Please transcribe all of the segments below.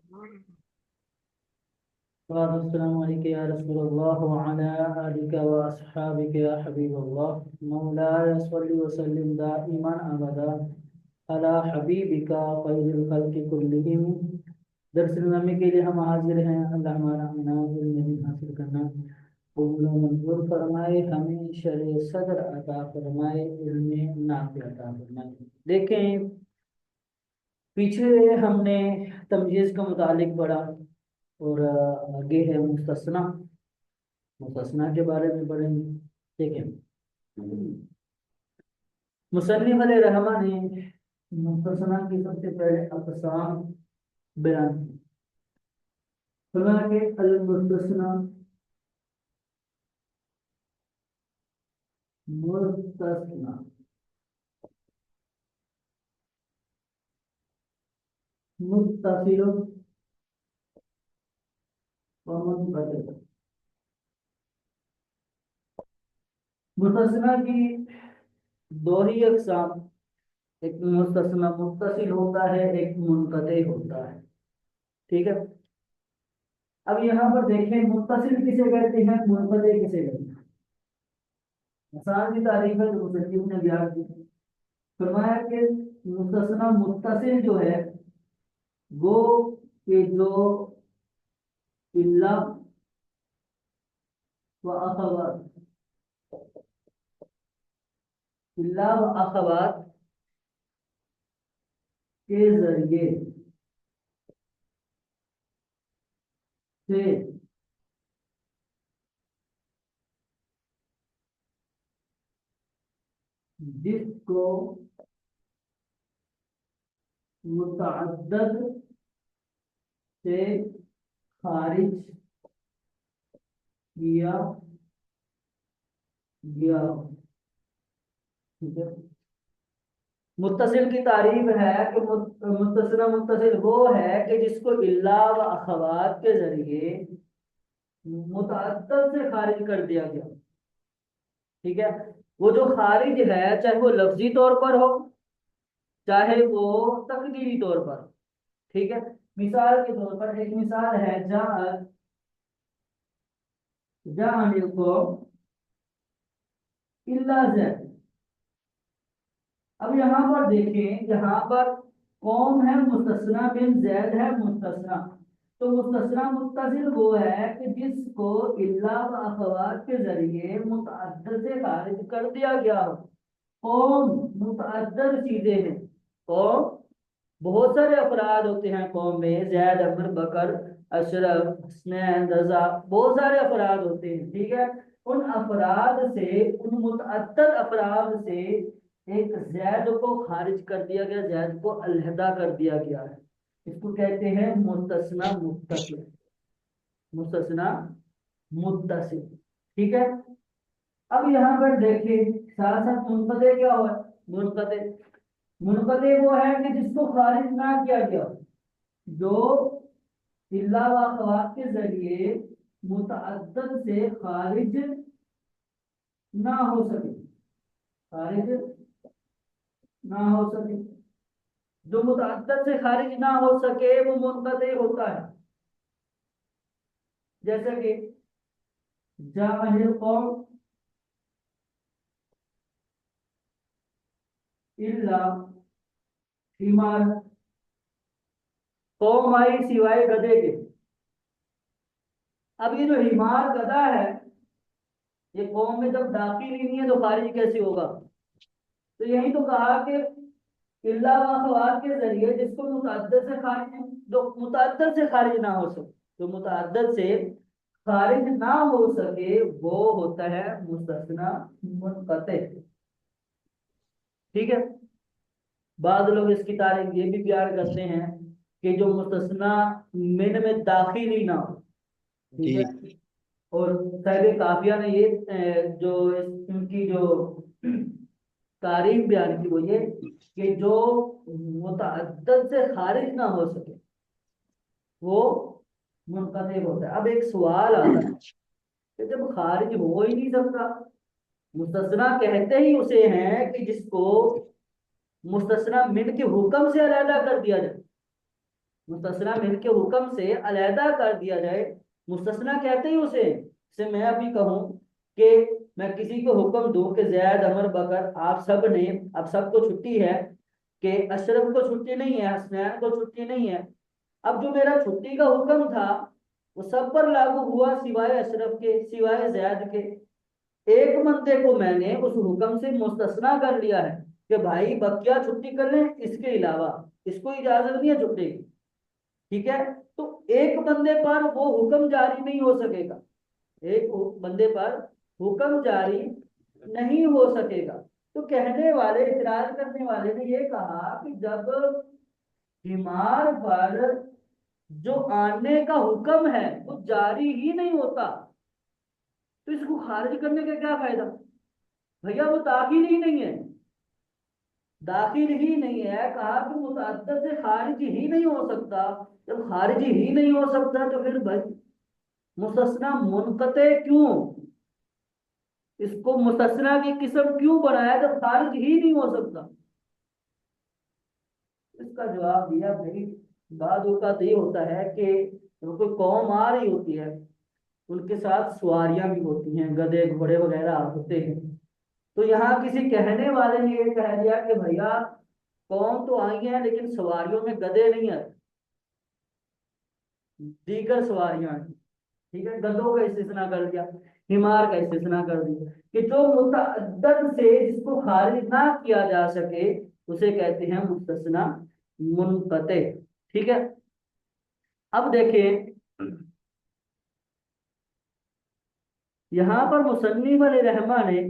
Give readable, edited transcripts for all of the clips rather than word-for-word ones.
अस्सलामु अलैका या रसूलल्लाह व अला आलिका व अस्हाबिका या हबीबल्लाह मौलाया सल्लि व सल्लिम दाइमान अबदा अला हबीबिका खैरिल खल्क़ि कुल्लिहिम। दर्स नमी के लिए हम हाजिर हैं। अल्लाह हमारा इनाम इल्म हासिल करना कबूल व मंजूर फरमाए, हमें शरीय सदर अता फरमाए, इल्म नाफि अता फरमाए। देखें, पीछे हमने तमयीज़ का मुतालिक पढ़ा और आगे है मुस्तस्ना। मुस्तस्ना के बारे में पढ़ेंगे। ठीक है। मुसन्निफ अलैहिर्रहमा ने मुस्तस्ना की सबसे पहले अक़साम बयान की। फरमाया कि अल मुस्तस्ना मुस्तस्ना मुत्तसिल व मुनक़ति। मुस्तस्ना की दो ही अक़साम, एक मुस्तस्ना मुत्तसिल होता है, एक मुनक़ति होता है। ठीक है। अब यहाँ पर देखें, मुत्तसिल किसे कहते हैं, मुनक़ति किसे कहते हैं। आसान की तारीफ है जो मुसन्निफ ने बयान की। फरमाया कि मुस्तस्ना मुत्तसिल जो है वो कि जो इल्ला व अखवात, इल्ला व अखवात के जरिए से जिसको मुतअद्दद से खारिज किया गया। ठीक है। मुत्तसिल की तारीफ है कि मुत्तसिला मुत्तसिल वो है कि जिसको इल्ला व अखवात के जरिए मुतअद्दद से खारिज कर दिया गया। ठीक है। वो जो खारिज है, चाहे वो लफ्जी तौर पर हो, चाहे वो तकदीरी तौर पर। ठीक है। मिसाल के तौर पर एक मिसाल है, जहाँ जहाँ लिखो इल्ला ज़ैद। अब यहाँ पर देखें, यहाँ पर कौम है मुस्तस्ना बिन जैद है मुस्तस्ना। तो मुस्तस्ना मुत्तसिल वो है कि जिसको इल्ला व अखवात के जरिए मुतअद्दद से खारिज कर दिया गया हो। कौम मुतअद्दद चीजें हैं। कौम बहुत सारे अफराद होते हैं कौम में, जैद, अमर, बकर, अशरफ, हसनैन, रजा, बहुत सारे अफराद होते हैं। ठीक है। उन अफराद से, उन मुतअद्दद अफराद से एक जैद को खारिज कर दिया गया, जैद को अलहदा कर दिया गया है। इसको कहते हैं मुस्तस्ना मुत्तसिल। मुस्तस्ना मुत्तसिल। ठीक है। अब यहाँ पर देखिए, साथ साथ मुनक़ते क्या हुआ। मुनक़ते, मुनक़ते वो है कि जिसको खारिज ना किया गया, जो इल्ला व अख़वात के जरिए मुतअद्दद से खारिज ना हो सके, खारिज ना हो सके। जो मुतअद्दद से खारिज ना हो सके वो मुनक़ते होता है। जैसे कि जाहिल कौम इल्ला हिमार, कौम आई सिवाय गधे के। अब ये जो हिमार गधा है, ये कौम में जब दाखिल ही नहीं है तो खारिज कैसे होगा। तो यही तो कहा कि इल्ला व अख़वात के जरिए जिसको मुतअद्दद से खारिज, जो मुतअद्दद से खारिज ना हो सके, जो मुतअद्दद से खारिज ना हो सके वो होता है मुस्तस्ना मुनक़ते। ठीक है। बाद लोग इसकी तारीफ ये भी बयान करते हैं कि जो मुस्तस्ना मिन में दाखिल ही ना हो। ठीक है। जी। और साहिब काफिया ने ये इनकी जो तारीफ बयान की वो ये कि जो मुतअद्दद से खारिज ना हो सके वो मुनक़ते होता है। अब एक सवाल आता है कि जब खारिज हो ही नहीं सकता, मुस्तस्ना कहते ही उसे हैं कि जिसको मुस्तस्ना मिन के हुक्म से अलहदा कर दिया जाए। मुस्तस्ना मिन के हुक्म से अलहदा कर दिया जाए, मुस्तस्ना कहते ही उसे। से मैं अभी कहूं कि मैं किसी को हुक्म दूं कि जैद, अमर, बकर, आप सब ने, अब सबको छुट्टी है, कि अशरफ को छुट्टी नहीं है, हसनैन को छुट्टी नहीं है। अब जो मेरा छुट्टी का हुक्म था वो सब पर लागू हुआ सिवाय अशरफ के, सिवाय जैद के। एक बंदे को मैंने उस हुक्म से मुस्तस्ना कर लिया है कि भाई बकिया छुट्टी कर लें, इसके अलावा इसको इजाजत नहीं है छुट्टी की। ठीक है, तो एक बंदे पर वो हुक्म जारी नहीं हो सकेगा, एक बंदे पर हुक्म जारी नहीं हो सकेगा। तो कहने वाले, इतराज करने वाले ने ये कहा कि जब बीमार पर जो आने का हुक्म है वो जारी ही नहीं होता, तो इसको खारिज करने का क्या फायदा? भैया वो दाखिल ही नहीं है, दाखिल ही नहीं है, कहा कि मुतअद्दिद से खारिज ही नहीं हो सकता। जब खारिज ही नहीं हो सकता तो फिर भाई मुस्तस्ना मुनक़ते क्यों, इसको मुस्तस्ना की किस्म क्यों बनाया जब खारिज ही नहीं हो सकता? इसका जवाब दिया भाई, बाद औक़ात ये होता है कि जब कोई कौम आ रही होती है, उनके साथ सवारियां भी होती हैं, गधे घोड़े वगैरह होते हैं। तो यहाँ किसी कहने वाले ने ये कह दिया कि भैया कौम तो आई है लेकिन सवारियों में गधे नहीं है, दीगर सवारियां हैं। ठीक है, गधों का इस्तिस्ना कर दिया, हिमार का इस्तिस्ना कर दिया, कि जो मुतअद्दद से जिसको खारिज ना किया जा सके उसे कहते हैं मुस्तस्ना मुनक़ते। ठीक है, अब देखिए यहां पर मुसन्निफ अलैहिर्रहमा ने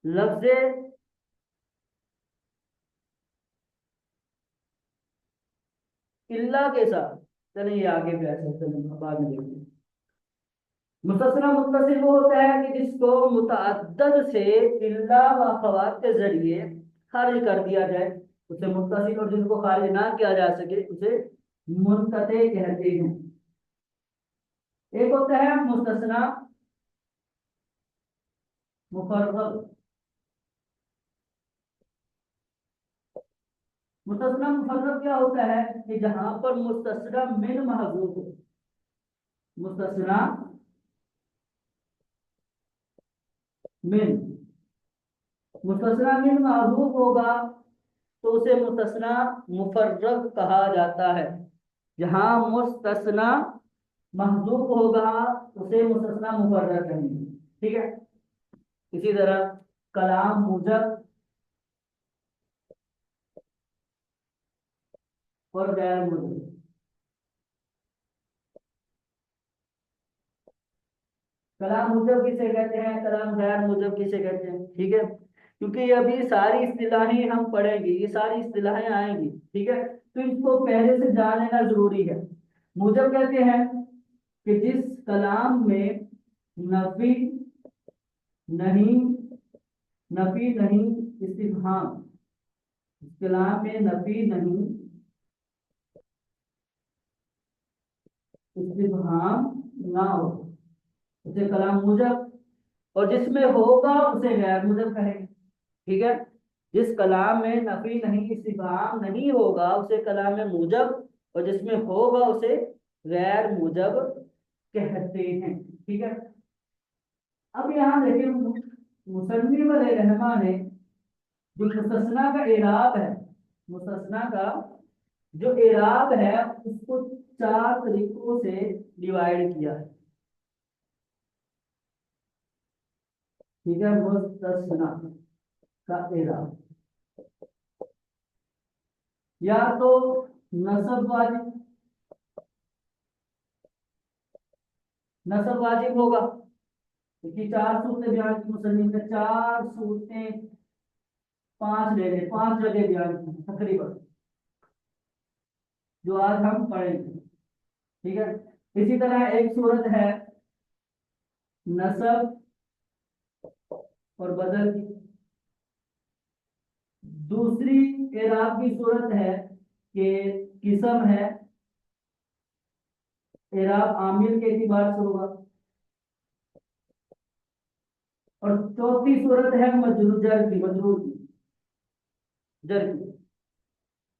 लफ्ज इल्ला के साथ, चलिए ये आगे भी ऐसे चलेंगे, बाद में देखते हैं। मुस्तस्ना मुत्तसिल वो होता है कि जिसको मुतअद्दद से इल्ला व अखवात के जरिए खारिज कर दिया जाए उसे मुत्तसिल, और जिसको खारिज ना किया जा सके उसे मुनक़ते कहते हैं। एक होता है मुस्तस्ना मुफर्रग। मुस्तस्ना मुफर्रग क्या होता है कि जहां पर मुस्तस्ना मिन महजूब हो, मुस्तस्ना मिन, मुस्तस्ना मिन महजूब होगा तो उसे मुस्तस्ना मुफर्रग कहा जाता है। जहां मुस्तस्ना महजूब होगा उसे मुस्तस्ना मुफर्रग कहेंगे। ठीक है, इसी तरह कलाम मुजब और गैर मुजब। कलाम मुजब किसे कहते हैं, कलाम गैर मुजब किसे कहते हैं? ठीक है, क्योंकि ये अभी सारी इस्तिलाहें हम पढ़ेंगे, ये सारी इस्तिलाहें आएंगी। ठीक है, तो इसको पहले से जान लेना जरूरी है। मुजब कहते हैं कि जिस कलाम में नफी नहीं, नफी नहीं, इस्तिफहाम, इस कलाम में नफी नहीं, इस्तिफहाम ना हो उसे कलाम मुजब, और जिसमें होगा उसे गैर मुजब कहेंगे। ठीक है, जिस कलाम में नफी नहीं, इस्तिफहाम नहीं होगा उसे कलाम में मुजब, और जिसमें होगा उसे गैर मुजब कहते हैं। ठीक है, अब यहाँ देखिए मुसन्निफ अलैहिर्रहमा ने जो मुस्तस्ना का एराब है, मुस्तस्ना का जो एराब है उसको चार तरीकों से डिवाइड किया है। ठीक है, मुस्तस्ना का एराब, या तो नसब वाजिब, नसब वाजिब होगा, क्योंकि चार सूरतें बयान की मुसन्निफ ने, चार सूरतें, पांच ले लें, पांच जगह बयान की तकरीबन, जो आज हम पढ़ेंगे। ठीक है, इसी तरह एक सूरत है नसब और बदल की, दूसरी एराब की सूरत है कि किस्म है, एराब आमिल के एतबार से होगा, और चौथी सूरत है मजरूर जर की, मजरूर की, जर की।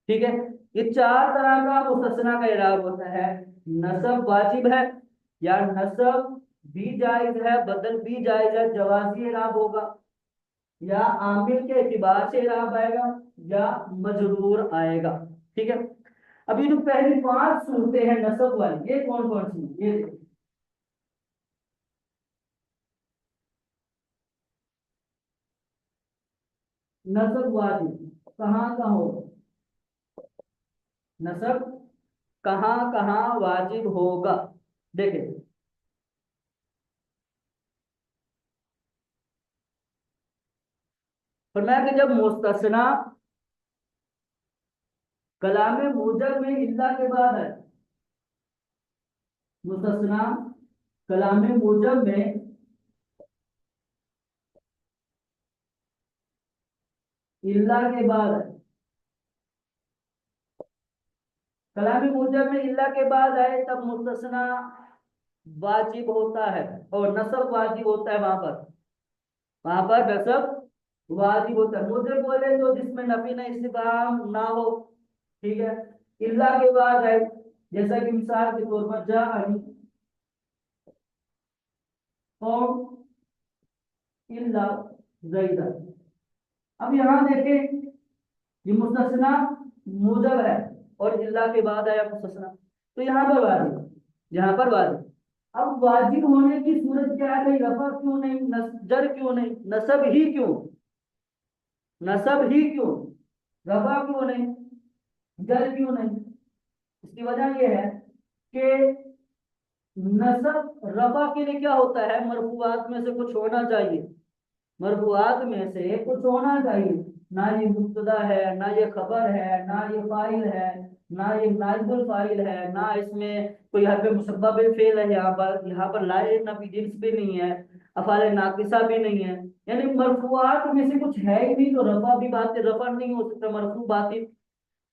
ठीक है, ये चार तरह का मुस्तस्ना का इराब होता है। नसब वाजिब है, या नसब भी जायज है, बदल भी जायज है, जवाजी इराब होगा, या आमिल के एतबार से इराब आएगा, या मजरूर आएगा। ठीक है। अभी जो पहली पांच सूरतें हैं नसब वाली, ये कौन कौन सी हैं? ये देखो। नसब वाजिब कहाँ कहाँ होगा? नसब कहाँ कहाँ वाजिब होगा? देखें, फरमाया कि जब मुस्तस्ना कलाम मूजब में इल्ला के बाद है, मुस्तस्ना कलाम मूजब में इल्ला के बाद है, कलाम मूजब में इल्ला के बाद आए तब मुस्तस्ना वाजिब होता है, और नसब वाजिब होता है। वहां पर नसब वाजिब होता है। मुझे बोले तो जिसमें नफी न इस्तिफाम ना हो, ठीक है, इल्ला के बाद है, जैसा कि मिसाल के तौर पर जा और इल्ला जैदा। अब यहाँ देखें, ये मुस्तस्ना मुजब है और इल्ला के बाद आया मुस्तस्ना, तो यहाँ पर वाजिब, यहाँ पर वाजिब। अब वाजिब होने की सूरत क्या है भाई? रफा क्यों नहीं, जर क्यों नहीं, नसब ही क्यों, नसब ही क्यों, रफा क्यों नहीं, जर क्यों नहीं? इसकी वजह यह है कि नसब रफा के लिए क्या होता है, मरफूआत में से कुछ होना चाहिए, मरफूआत में से कुछ होना चाहिए। ना ये मुब्तदा है, ना ये खबर है, ना ये फाइल है, ना ये नाइबुल फाइल है, ना इसमें कोई हरफ मुसब्बा बिल फेल है, यहाँ पर लाए ना भी जिन्स भी नहीं है, अफाले नाकिसा भी नहीं है, यानी मरफूआत में से कुछ है ही नहीं, तो रफा भी बात, रफा नहीं हो सकता, मरफू बात ही।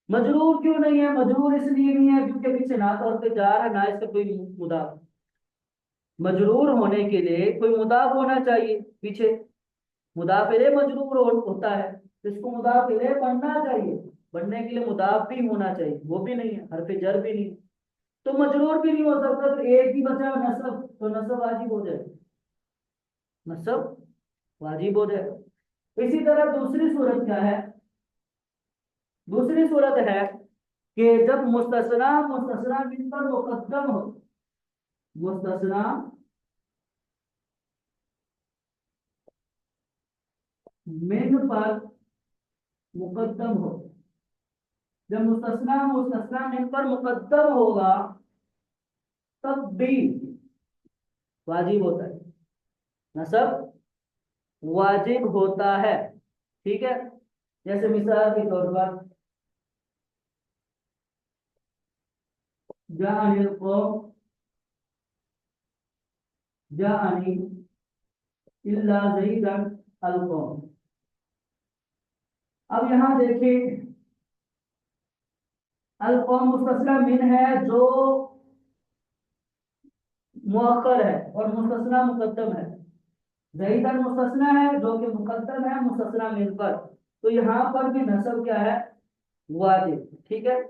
मजरूर क्यों नहीं है? मजरूर इसलिए नहीं है क्योंकि पीछे ना तो उसके जा रहा है, ना इसका कोई मुदाफ। मजरूर होने के लिए कोई मुदाफ होना चाहिए पीछे, मुदाफ इले मजरूर होता है, तो इसको मुदाफ इले बनना चाहिए, बनने के लिए मुदाफ भी होना चाहिए, वो भी नहीं है, हरफ जर भी नहीं, तो मजरूर भी नहीं हो सकता, तो एक ही बचा नसब, तो नसब वाजिब हो जाए, नसब वाजिब हो जाए। इसी तरह दूसरी सूरत क्या है? दूसरी सूरत है कि जब मुस्तस्ना मुस्तस्ना मिन पर मुकद्दम हो, मुस्तस्ना मिन पर मुकद्दम हो, जब मुस्तस्ना मुस्तस्ना मिन पर मुकद्दम होगा तब भी वाजिब होता है, नसब वाजिब होता है। ठीक है। जैसे मिसाल के तौर पर जानिल कौम, जानी इल्ला ज़ैदन अल कौम। अब यहाँ देखिए, अल कौम मुस्तस्ना मिन है जो मुअक्कर है और मुस्तस्ना मुकद्दम है, ज़ैदन मुस्तस्ना है जो कि मुकद्दम है मुस्तस्ना मिन पर, तो यहाँ पर भी नसब क्या है? वाजिब। ठीक है।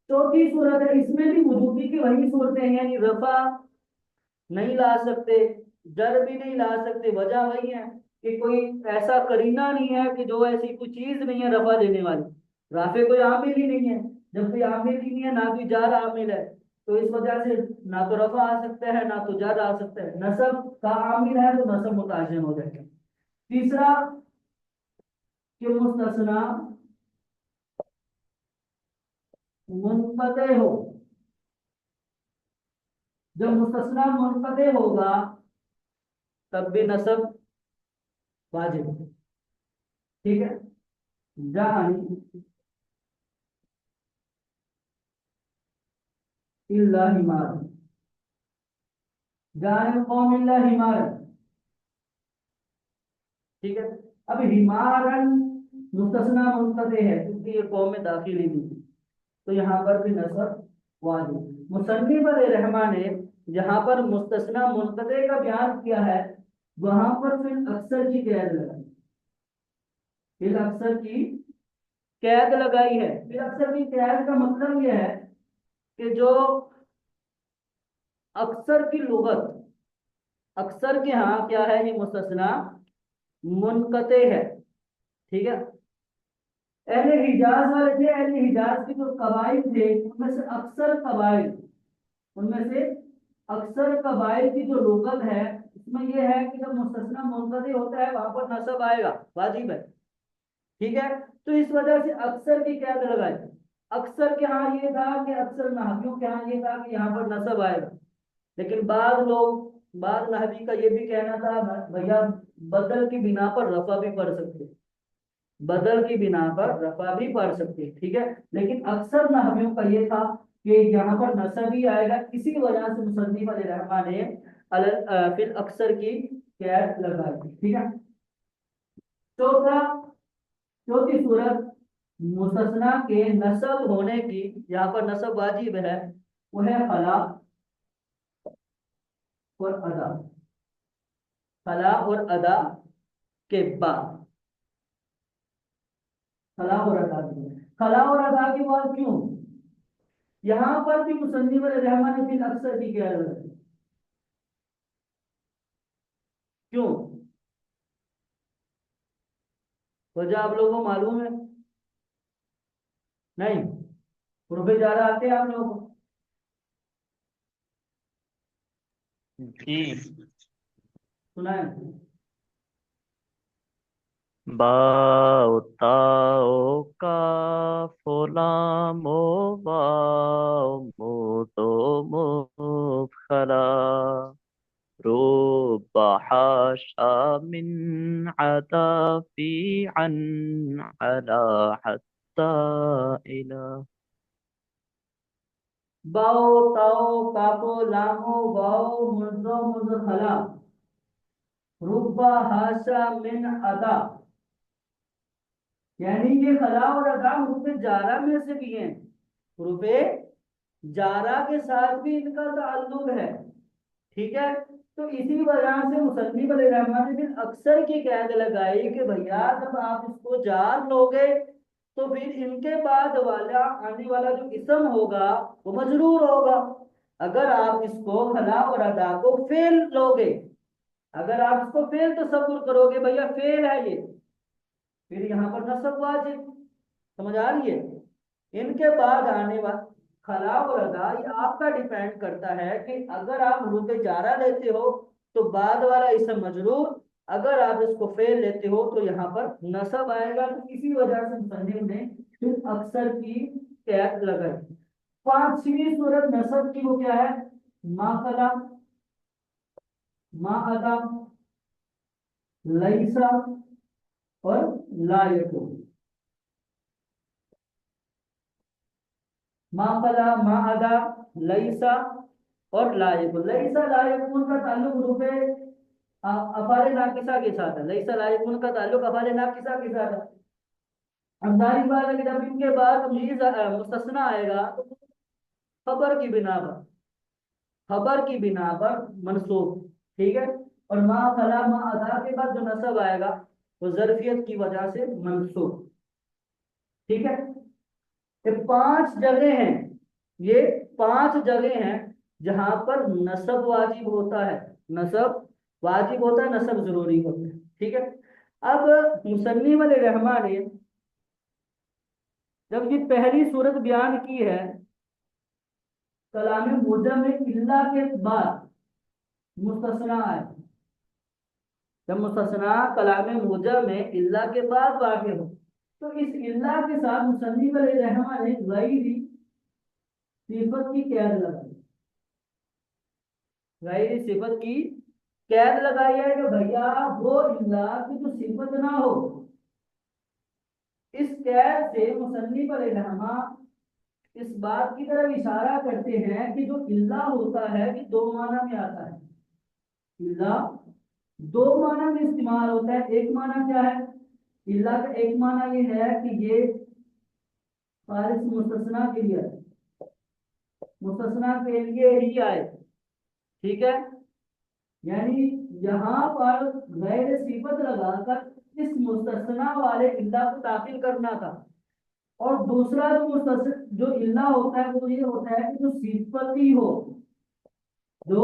चौथी सूरत है, इसमें भी वजूबी की वही सूरतें हैं, यानी रफा नहीं ला सकते, जर भी नहीं ला सकते, वजह वही है कि कोई ऐसा करीना नहीं है, कि जो ऐसी कोई चीज नहीं है रफा देने वाली, राफे कोई आमिल ही नहीं है, जब कोई आमिल ही नहीं है, ना कोई जार आमिल है, तो इस वजह से ना तो रफा आ सकता है, ना तो जार आ सकता है। नसब का आमिल है तो नसब मुतायन हो जाएगा। तीसरा कि मुस्तस्ना मुनक़ते हो, जब मुस्तस्ना मुनक़ते होगा तब भी नसब वाजिब है। ठीक है। जानी इल्ला हिमार, जाने कौम इल्ला हिमार। ठीक है। अब हिमारन मुस्तस्ना मुनक़ते है क्योंकि ये कौम में दाखिल ही नहीं, तो यहाँ पर भी नसब वाजिब। मुसन्निफ रहमान ने जहाँ पर मुस्तस्ना मुनक़ते का बयान किया है, वहां पर फिर अक्सर की कैद लगाई, फिर अक्सर की कैद लगाई है। फिर अक्सर की कैद का मतलब यह है कि जो अक्सर की लुगत, अक्सर के यहाँ क्या है, ये मुस्तस्ना मुनकते है। ठीक है। अहले हिजाज वाले थे, अहले हिजाज के जो कबाइल थे उनमें से अक्सर कबाइल, उनमें से अक्सर कबाइल की जो लुगत है उसमें यह है कि जब मुस्तस्ना मुनकते होता है वहां पर नसब आएगा, वाजिब है। ठीक है। तो इस वजह से अक्सर की कैद लगाई। अक्सर के यहाँ ये था कि अक्सर नहवियों के यहाँ ये था कि यहाँ पर नसब आएगा, लेकिन बाद लोग, बाद नहवी का ये भी कहना था भैया बदल की बिना पर रफा भी पढ़ सकते, बदल की बिना पर रफा भी पढ़ सकते। ठीक है। लेकिन अक्सर नहवियों का ये था कि यहाँ पर नसब ही आएगा, इसी वजह से मुसन्निफ अलैहिर्रहमा ने फिर अक्सर की कैद लगाई। ठीक है। चौथा, चौथी सूरत मुस्तस्ना के नसब होने की, यहाँ पर नसब वाजिब है, वो है खला और अदा। खला और अदा के बाद, खला और अदा के बाद, खला और अदा के बाद क्यों, यहाँ पर भी मुसन्निफ रहमान ने फिर अक्सर की क्या क्यों, वजह आप लोगों को मालूम है? नहीं, रुपए ज्यादा आते हैं आप लोगों को? जी। सुना है? बाओ ताओ का फोलामो वाओ मोतो मुफखरा रुब हाशा मिन अताफी अन अला हत्ता इला। बाओ ताओ काफो लामो वाओ मुजो मुजखला रुब्बा हाशा मिन अदा, यानी ये खला और अदा हुरूफ जारा में से भी हैं। हुरूफ जारा के साथ भी इनका ताल्लुक है। ठीक है। तो इसी वजह से मुसन्निफ अलैहिर्रहमान ने फिर अक्सर की कैद लगाई कि भैया जब आप इसको जार लोगे तो फिर इनके बाद वाला आने वाला जो इसम होगा वो मजरूर होगा। अगर आप इसको खला और अदा को फेल लोगे, अगर आप इसको फेल तसव्वुर करोगे भैया फेल है ये, फिर यहाँ पर नसब वाजिब। समझ आ रही है? इनके बाद आने वाला खला और अदा ये आपका डिपेंड करता है कि अगर आप हुरूफ जारा लेते हो तो बाद वाला इसम मजरूर, अगर आप इसको फेल लेते हो तो यहाँ पर नसब आएगा। तो इसी वजह से मुसन्निफ ने फिर अक्सर की कैद लगाई। पांचवी सूरत नसब की वो क्या है? मा खला, मा अदा, लईसा और ला यकून। मा फला, मा अदा, लईसा और लायकुन। लईसा लायकुन का ताल्लुक रूपे अफाले नाकिसा के साथ है। लईसा लायकुन का ताल्लुक अफाले नाकिसा के साथ है। अब सारी बात है कि जब इनके बाद तमयीज मुस्तस्ना आएगा तो खबर की बिना पर, खबर की बिना पर मनसूब। ठीक है। और मा फला मा अदा के बाद जो नसब आएगा वो जरफियत की वजह से मनसूब। ठीक है। ये पांच जगह हैं, ये पांच जगह हैं जहां पर नसब वाजिब होता है, नसब वाजिब होता है, नसब जरूरी होता है। ठीक है। अब मुसन्निफ अलैहिर्रहमा ने जब ये पहली सूरत बयान की है, कलाम मुजम में इल्ला के बाद मुस्तस्ना है। जब मुस्तस्ना कलाम मुजम में इल्ला के बाद वाक़ हो तो इस इल्ला के साथ मुसन्निफ अलैहिर्रहमा ने गैरी सिफत की कैद लगाई। गैरी सिफत की कैद लगाई है कि भैया वो इल्ला की जो सिफत ना हो। इस कैद से मुसन्निफ अलैहिर्रहमा इस बात की तरफ इशारा करते हैं कि जो इल्ला होता है कि दो माना में आता है। इल्ला दो माना में इस्तेमाल होता है। एक माना क्या है? इल्ला का एक माना ये है कि ये खालिस मुस्तस्ना के लिए, मुस्तस्ना के लिए ही आए। ठीक है। यानी यहाँ पर गैर सिफत लगाकर इस मुस्तस्ना वाले इल्ला को दाखिल करना था। और दूसरा जो जो इल्ला होता है वो ये होता है कि जो सिफती हो, जो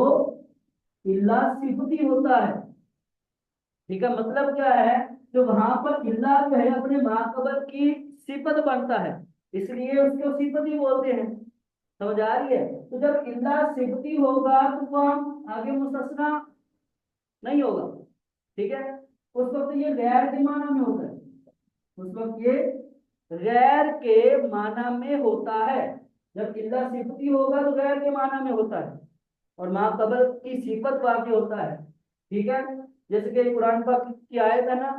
इल्ला सिफती होता है। ठीक है, मतलब क्या है, जो वहां पर इल्ला जो है अपने माकबल की सिफत बनता है, इसलिए उसको सिफती बोलते हैं। समझ आ रही है? तो जब इल्ला सिफती होगा तो वो हम आगे मुस्तस्ना नहीं होगा। ठीक है, उस वक्त ये गैर के माना में होता है, उस वक्त ये गैर के माना में होता है। जब इल्ला सिफती होगा तो गैर के माना में होता है, और मा कबल की सिफत वाक़ होता है। ठीक है, जैसे कि कुरान पाक की आयत है ना,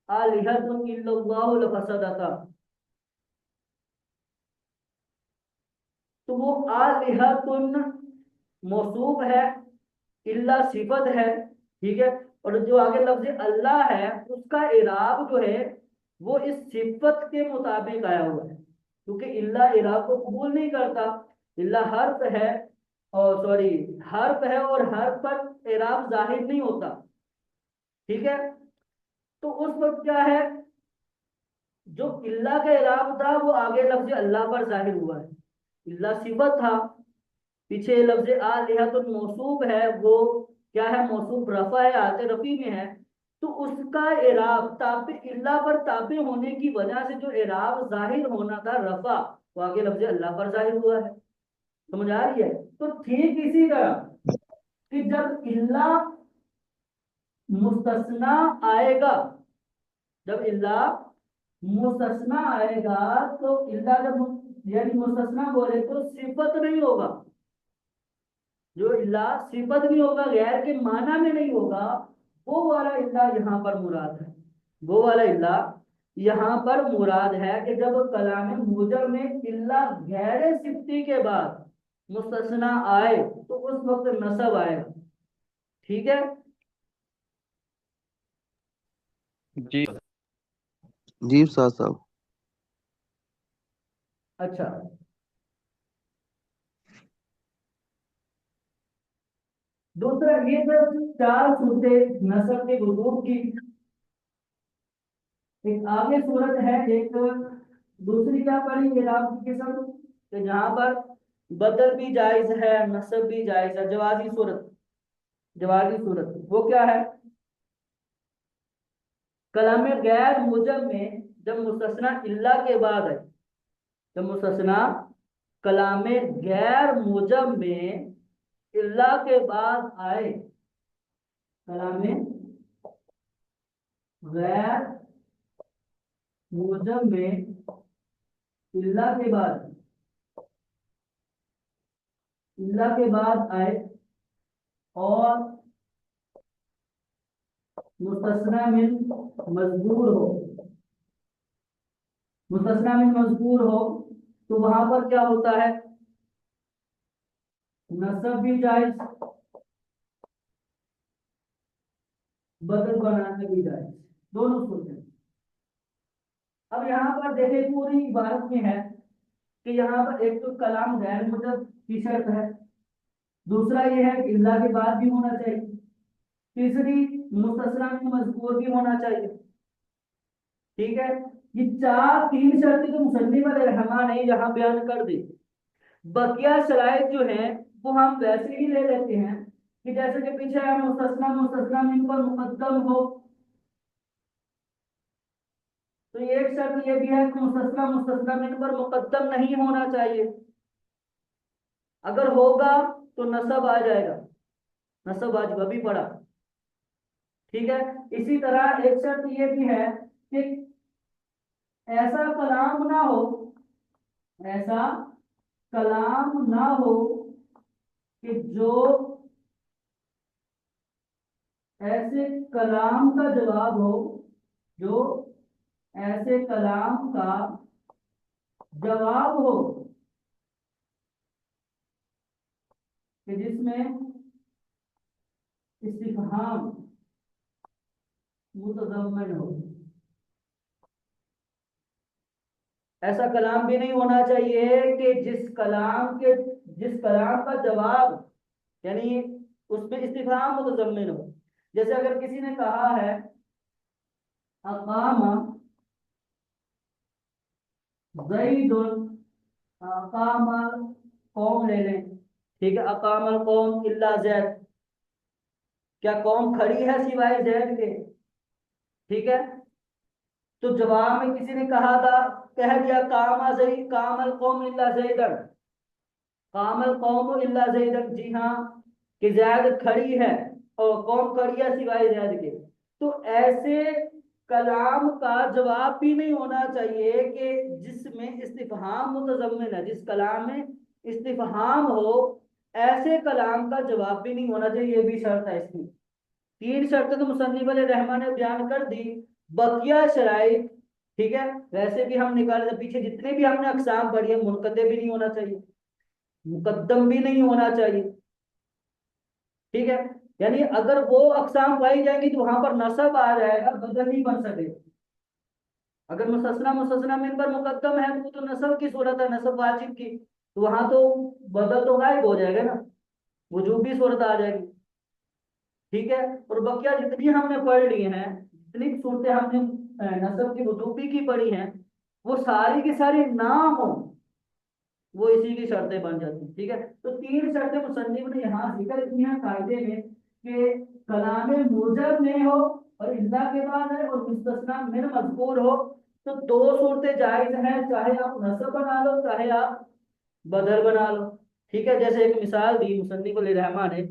आलिहतुन इल्लल्लाहु लफसदता, तो वो आलिहतुन मौसूफ है, इल्ला सिफत है। ठीक है, और जो आगे लफ्ज अल्लाह है उसका इराब जो है वो इस सिफत के मुताबिक आया हुआ है, क्योंकि इल्ला इराब को कबूल नहीं करता। इल्ला हर्फ है, और सॉरी, हर्फ है और हर्फ पर इराब जाहिर नहीं होता। ठीक है, तो उस वक्त क्या है, जो इल्ला का इराब था वो आगे लफ्ज अल्लाह पर जाहिर हुआ है। इल्ला सिफत था, पीछे लफ्ज आलिहतुन मौसूफ है, वो क्या है, मौसूफ रफा है, आते रफी में है। तो उसका इराब ताबे इल्ला पर ताबे होने की वजह से जो इराब जाहिर होना था रफा, वो आगे लफ्ज अल्लाह पर जाहिर हुआ है। समझ आ रही है? तो ठीक इसी तरह कि जब इल्ला मुस्तस्ना आएगा, जब इल्ला मुस्तस्ना आएगा तो इल्ला जब यानी मुस्तस्ना बोले तो सिफत नहीं होगा, जो इल्ला सिफत नहीं होगा, गैर के माना में नहीं होगा, वो वाला इल्ला यहाँ पर मुराद है। वो वाला इल्ला यहाँ पर मुराद है कि जब कलाम मुजब में इल्ला गैर सिफती के बाद मुस्तस्ना आए तो उस वक्त नसब आएगा। ठीक है, जी। जी उस्ताद साहब। अच्छा। दूसरा ये सब चार सूरतें नसब के वजूद की। एक आगे सूरत है, एक दूसरी क्या पढ़ी इराब की किस्म, कि जहां पर बदल भी जायज है, नसब भी जायज है, जवाजी सूरत। जवाजी सूरत वो क्या है, कलाम गैर मुजब में जब मुस्तस्ना इल्ला के बाद है, जब मुस्तस्ना कलाम गैर मुजब में इल्ला के बाद आए, कलाम गैर मुजब में इल्ला के बाद, इल्ला के बाद आए और मुस्तस्ना मिन मजबूर हो, मुस्तस्ना मिन मजबूर हो, तो वहां पर क्या होता है, नसब भी जायज, बदल बनाने भी जायज, दोनों सूरत हैं। अब यहाँ पर देखें पूरी इबारत में है कि यहाँ पर एक तो कलाम गैर मुजब की शर्त है, दूसरा ये है कि इल्ला के बाद भी होना चाहिए, तीसरी मुस्तस्ना में मजबूर भी होना चाहिए। ठीक है, ये चार तीन शर्तें तो मुसन्निफ रहमान ने यहाँ बयान कर दी। बकिया शराइत जो है वो हम वैसे ही ले लेते हैं कि जैसे कि पीछे है मुस्तस्ना, मुस्तस्ना मिन पर मुकद्दम हो, तो ये एक शर्त ये भी है कि मुस्तस्ना मुस्तस्ना मिन पर मुकद्दम नहीं होना चाहिए, अगर होगा तो नसब आ जाएगा, नसब आज भी पड़ा। ठीक है, इसी तरह एक शर्त ये भी है कि ऐसा कलाम ना हो, ऐसा कलाम ना हो कि जो ऐसे कलाम का जवाब हो, जो ऐसे कलाम का जवाब हो कि जिसमें इस्तिफहाम मुतज़म्मिन हो। ऐसा कलाम भी नहीं होना चाहिए कि जिस कलाम का जवाब यानी उसमें इस्तिफहाम मुतज़म्मिन हो। जैसे अगर किसी ने कहा है अकामा ज़ैदुन, अकामल कौम ले लें। ठीक है, अकामल कौम इल्ला जैद, क्या कौम खड़ी है सिवाय जैद के? ठीक है, तो जवाब में किसी ने कहा था, कह दिया कामा जई कामल कौम इल्ला जैदन, कामल कौम इल्ला जैदन, जी हाँ कि जैद खड़ी है और कौम खड़ी है सिवाय जैद के। तो ऐसे कलाम का जवाब भी नहीं होना चाहिए कि जिसमें इस्तिफहाम मुतज़म्मिन है, जिस कलाम में इस्तिफहाम हो, ऐसे कलाम का जवाब भी नहीं होना चाहिए, ये भी शर्त है इसकी। तीन शर्तें तो मुसन्निफ रहमान ने बयान कर दी, बकिया शराइत, ठीक है, वैसे भी हम निकाले पीछे जितने भी हमने अकसाम पढ़ी है, मुनकदे भी नहीं होना चाहिए, मुकद्दम भी नहीं होना चाहिए। ठीक है, यानी अगर वो अकसाम पाई जाएंगी तो वहां पर नसब आ जाएगा, बदल नहीं बन सकेगा। अगर मुस्तस्ना मुस्तस्ना मिन पर मुकद्दम है तो वो तो नसब की सूरत है, नसब वाजिब की, तो वहां तो बदल तो गायब हो जाएगा ना, वजूबी सूरत आ जाएगी। ठीक है, और बकिया जितनी हमने पढ़ ली हैं, जितनी सूरतें हमने नसब की वजूबी की पढ़ी हैं, वो सारी की सारी ना हो, वो इसी की शर्तें बन जाती हैं। ठीक है, तो तीन शर्तें मुसन्निफ ने यहाँ जिक्र की हैं कायदे में कि कलाम मूजब में हो और इल्ला के बाद है और मुस्तस्ना मिन मज़कूर हो, तो दो सूरतें जायज हैं, चाहे आप नसब बना लो चाहे आप बदल बना लो। ठीक है, जैसे एक मिसाल दी मुसन्निफ रहमान ने,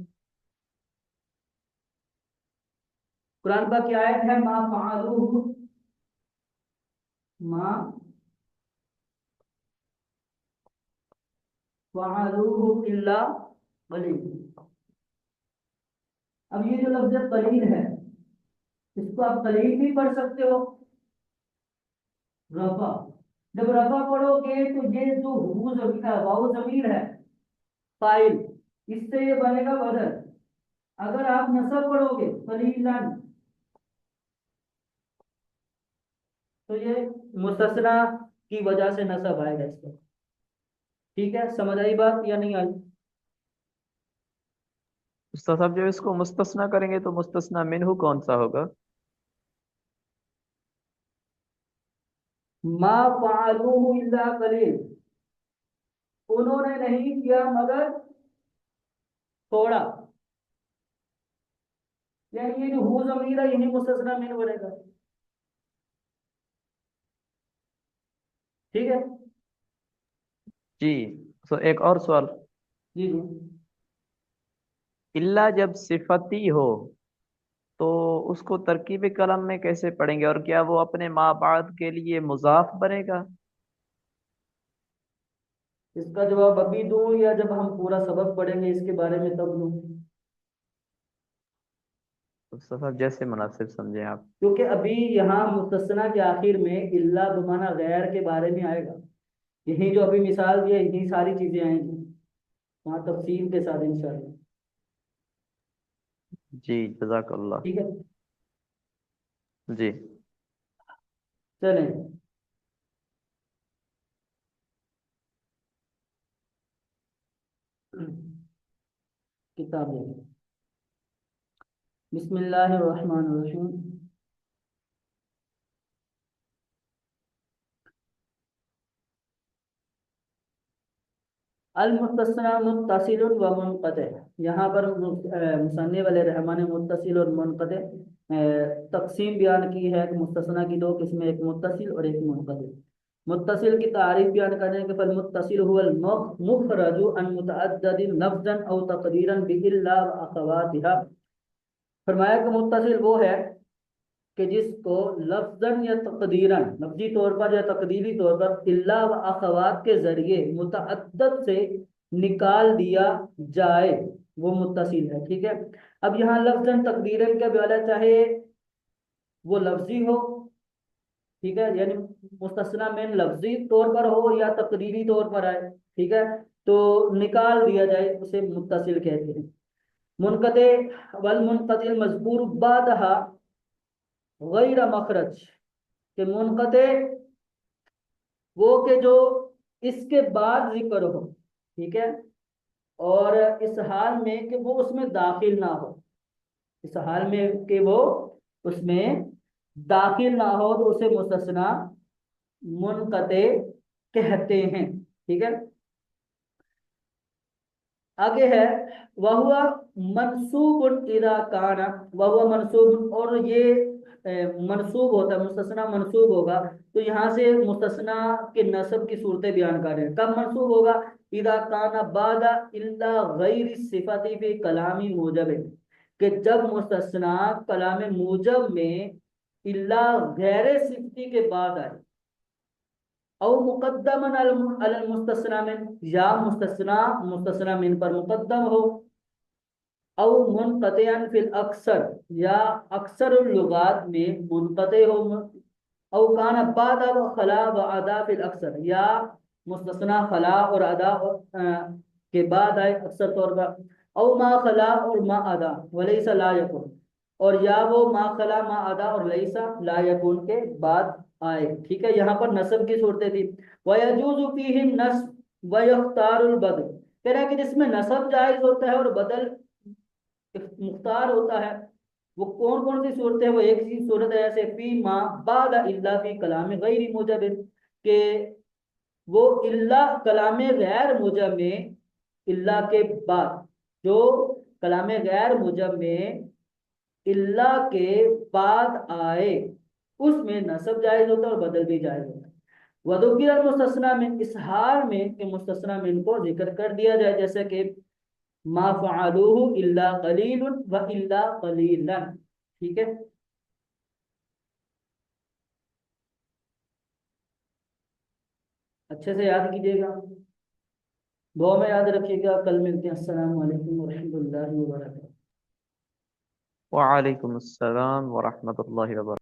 कुरान पाक की आयत है, मा फ़अलूहु मा फ़अलूहु इल्ला कलील। अब ये जो लफ्ज़ कलील है, इसको आप कलील भी पढ़ सकते हो, रफा। जब रफा पढ़ोगे तो ये जो हु जमीर है, वाव जमीर है, फाइल, इससे ये बनेगा बदल। अगर आप नसब पढ़ोगे कलीलन, तो ये मुस्तस्ना की वजह से नसब आएगा इसको। ठीक है, समझ आई बात या नहीं आई? उस्ताद साहब जब इसको मुस्तस्ना करेंगे तो मुस्तस्ना मिन्हु कौन सा होगा? मा फ़अलूहु इल्ला कलील, उन्होंने नहीं किया मगर थोड़ा, यानी ये जो हु ज़मीर है यही मुस्तस्ना मिन बनेगा। ठीक है, जी। तो एक और सवाल, जी जी। इल्ला जब सिफती हो तो उसको तरकीब कलम में कैसे पढ़ेंगे, और क्या वो अपने माँ बाप के लिए मुजाफ बनेगा? इसका जवाब अभी दूं या जब हम पूरा सबक पढ़ेंगे इसके बारे में तब दूं? उस्ताद साहब जैसे मुनासिब समझें आप। क्योंकि अभी यहाँ मुस्तस्ना के आखिर में इल्ला बमाना गैर के बारे में आएगा, यही जो अभी मिसाल दी है यही सारी चीजें आएंगी वहाँ तफसील के साथ इंशाल्लाह। जी जजाकल्ला। ठीक है, जी। चलें। किताब देखें, बिस्मिल्लाहिर्रहमानिर्रहीम। अल मुस्तस्ना मुत्तसिल व मुनक़ते, यहाँ पर मुसन्निफ़ वाले रहमान मुत्तसिल और मुनक़ते तकसीम बयान की है कि मुस्तस्ना की दो किस्में, एक मुत्तसिल और एक मुनक़ते। मुत्तसिल की तारीफ बयान करने के फल मुत्तसिल हुवल मुखरजु अन मुतअद्दिदिन लफ्ज़न औ तक़दीरन बिइल्ला व अख़वातिहा। फरमाया कि मुत्तसिल वो है कि जिसको लफ्जन या तकदीरन, लफ्जी तौर पर या तकदीरी तौर पर, इल्ला व अखवात के जरिए मुतअद्दद से निकाल दिया जाए, वो मुत्तसिल है। ठीक है, अब यहाँ लफ्जन तकदीरन का बयान, चाहे वो लफ्जी हो, ठीक है, यानी मुस्तस्ना में लफ्जी तौर पर हो या तकदीरी तौर पर आए, ठीक है, तो निकाल दिया जाए उसे मुत्तसिल कहते हैं। मुनक़ते वल मुनक़तिल मज़कूर बादहा गैर मखरज, के मुनक़ते वो के जो इसके बाद जिक्र हो, ठीक है, और इस हाल में कि वो उसमें दाखिल ना हो, इस हाल में कि वो उसमें दाखिल ना हो, तो उसे मुस्तस्ना मुनक़ते कहते हैं। ठीक है, आगे है वहुआ मनसूब इदा काना, वहुआ मनसूब, और ये मनसूब होता है, मुस्तस्ना मनसूब होगा। तो यहाँ से मुस्तस्ना के नस्ब की सूरतें बयान कर रहे हैं। कब मनसूब होगा? इदा काना बादा इल्ला गैर सिफाती फी कलामी मूजब, कि जब मुस्तस्ना कलाम मूजब में इल्ला गैर सिफती के बाद आए, और मुकद्दमन अल मुस्तस्ना मिन, या मुस्तस्ना मुस्तस्ना मिन पर मुकद्दम हो, और मुनक़तिअन फिल अक्सर, या अक्सर लुगात में मुनक़ते हो, और कान बाद व खला व अदा फिल अक्सर, या मुस्तस्ना खला और अदा के बाद आए अक्सर तौर पर, और मा खला और मा अदा वलैसा ला यकुन, और या वो मा खला मा अदा और लैसा ला यकुन के बाद आए। ठीक है, यहाँ पर नस्ब की सूरतें थी। वयजूज़ु फीहि नस्ब व यख्तारुल बदल, कह रहा है कि जिसमें नस्ब जायज होता है और बदल मुख्तार होता है। वो कौन कौन सी सूरत है? वो एक सी सूरत है जैसे फी मा बाद इल्ला फी कलाम गैर मुजब, के वो इल्ला कलाम गैर मुजब में, इल्ला के बाद, जो कलाम गैर मुजब में इल्ला के बाद आए, उसमें नसब जायज होता है और बदल भी जायज होता है। वदुकिर मुस्तस्ना में, इस हाल में कि मुस्तस्ना में इनको जिक्र कर दिया जाए, जैसे कि मा फ़अलूहु इल्ला कलीलुन व इल्ला कलीलन। ठीक है, अच्छे से याद कीजिएगा, दुआ में याद रखिएगा। कल मिलते हैं। अस्सलाम वालेकुम वरहमतुल्लाहि वबरकातुहू। वालेकुम अस्सलाम वरहमतुल्लाहि वबरकातुहू।